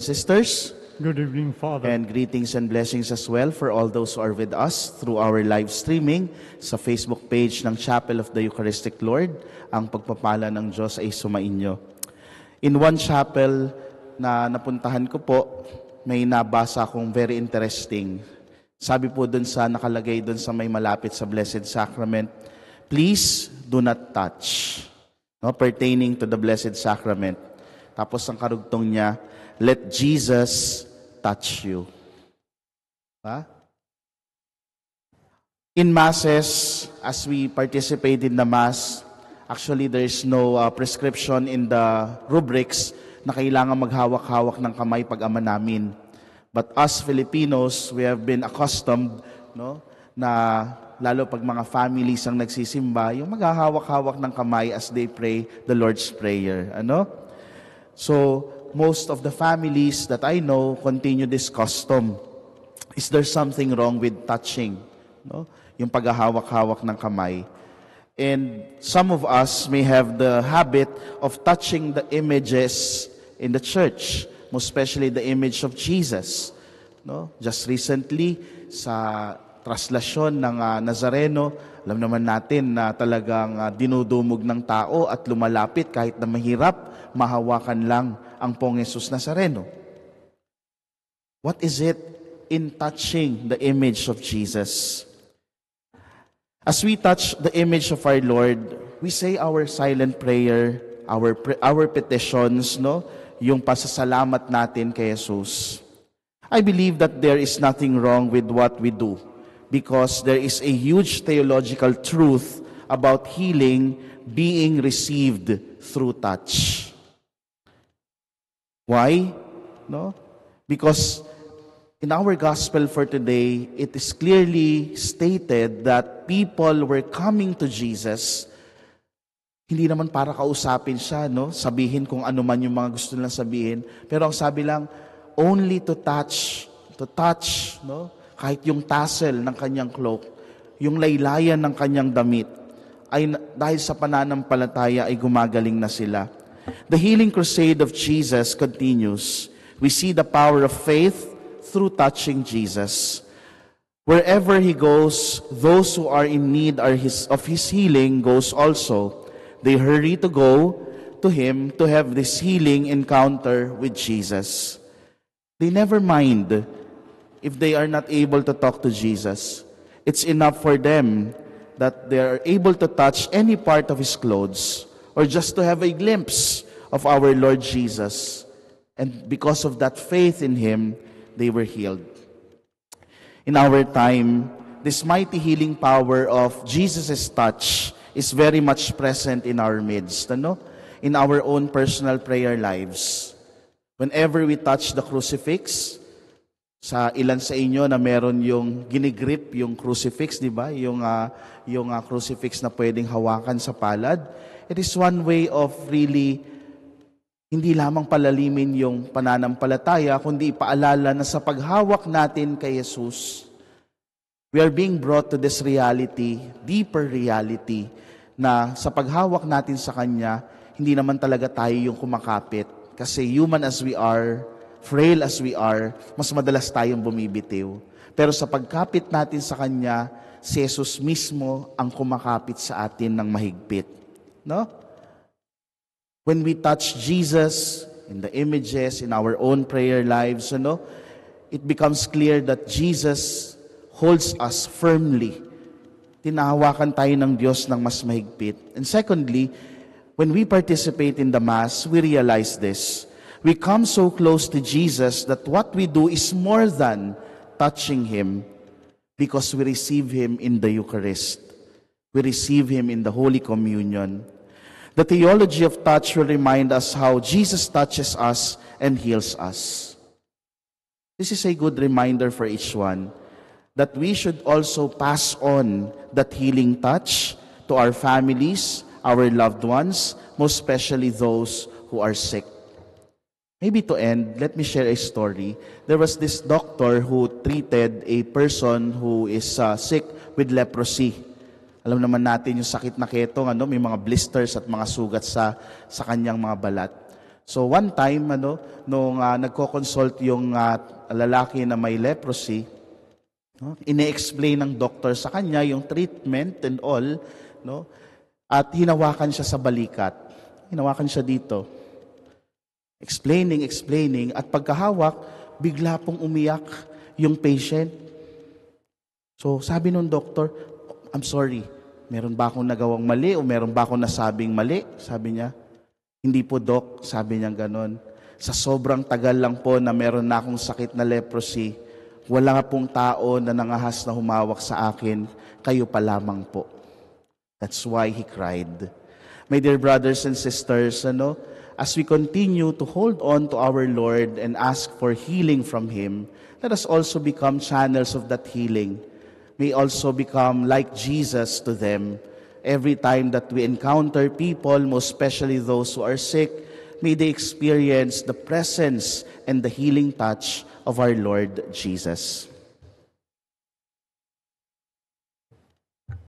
sisters. Good evening, Father. And greetings and blessings as well for all those who are with us through our live streaming sa Facebook page ng Chapel of the Eucharistic Lord. Ang pagpapala ng Diyos ay sumainyo. In one chapel na napuntahan ko po, may nabasa akong very interesting. Sabi po dun sa nakalagay dun sa may malapit sa Blessed Sacrament, please do not touch. No, pertaining to the Blessed Sacrament. Tapos ang karugtong niya, let Jesus touch you. In Masses, as we participate in the Mass, actually there is no prescription in the rubrics na kailangan maghawak-hawak ng kamay pag-ama namin. But us Filipinos, we have been accustomed, no, na lalo pag mga families ang nagsisimba, yung maghahawak-hawak ng kamay as they pray the Lord's Prayer. So, most of the families that I know continue this custom. Is there something wrong with touching? No? Yung paghahawak-hawak ng kamay. And some of us may have the habit of touching the images in the church, most especially the image of Jesus. No? Just recently, sa traslasyon ng Nazareno, alam naman natin na talagang dinudumog ng tao at lumalapit kahit na mahirap, mahawakan lang ang Pong Jesus Nazareno. What is it in touching the image of Jesus? As we touch the image of our Lord, we say our silent prayer, our petitions, no? Yung pasasalamat natin kay Jesus. I believe that there is nothing wrong with what we do because there is a huge theological truth about healing being received through touch. Why? No? Because in our gospel for today, it is clearly stated that people were coming to Jesus, hindi naman para kausapin siya, no? Sabihin kung ano man yung mga gusto nilang sabihin, pero ang sabi lang, only to touch, no? Kahit yung tassel ng kanyang cloak, yung laylayan ng kanyang damit, ay dahil sa pananampalataya ay gumagaling na sila. The healing crusade of Jesus continues. We see the power of faith through touching Jesus. Wherever he goes, those who are in need of his healing goes also. They hurry to go to him to have this healing encounter with Jesus. They never mind if they are not able to talk to Jesus. It's enough for them that they are able to touch any part of his clothes or just to have a glimpse of our Lord Jesus. And because of that faith in him, they were healed. In our time, this mighty healing power of Jesus' touch is very much present in our midst, in our own personal prayer lives. Whenever we touch the crucifix, sa ilan sa inyo na meron yung ginigrip yung crucifix, di ba? Yung crucifix na pwedeng hawakan sa palad. It is one way of really hindi lamang palalimin yung pananampalataya, kundi ipaalala na sa paghawak natin kay Jesus, we are being brought to this reality, deeper reality, na sa paghawak natin sa Kanya, hindi naman talaga tayo yung kumakapit. Kasi human as we are, frail as we are, mas madalas tayong bumibitiw. Pero sa pagkapit natin sa Kanya, si Jesus mismo ang kumakapit sa atin ng mahigpit. No? When we touch Jesus in the images, in our own prayer lives, it becomes clear that Jesus holds us firmly. Tinahawakan tayo ng Diyos ng mas mahigpit. And secondly, when we participate in the Mass, we realize this. We come so close to Jesus that what we do is more than touching Him because we receive Him in the Eucharist. We receive Him in the Holy Communion. The theology of touch will remind us how Jesus touches us and heals us. This is a good reminder for each one that we should also pass on that healing touch to our families, our loved ones, most especially those who are sick. Maybe to end, let me share a story. There was this doctor who treated a person who is sick with leprosy. Alam naman natin yung sakit na ketong, may mga blisters at mga sugat sa kanyang mga balat. So one time, nung nagko-consult yung lalaki na may leprosy, no, ine-explain ng doktor sa kanya yung treatment and all, no, at hinawakan siya sa balikat. Hinawakan siya dito. Explaining, at pagkahawak, bigla pong umiyak yung patient. So sabi nung doktor, I'm sorry, meron ba akong nagawang mali o meron ba akong nasabing mali? Sabi niya. Hindi po, Dok, sabi niya ganon. Sa sobrang tagal lang po na meron na akong sakit na leprosy, wala pong tao na nangahas na humawak sa akin, kayo pa lamang po. That's why he cried. My dear brothers and sisters, as we continue to hold on to our Lord and ask for healing from Him, let us also become channels of that healing. May also become like Jesus to them. Every time that we encounter people, most especially those who are sick, may they experience the presence and the healing touch of our Lord Jesus.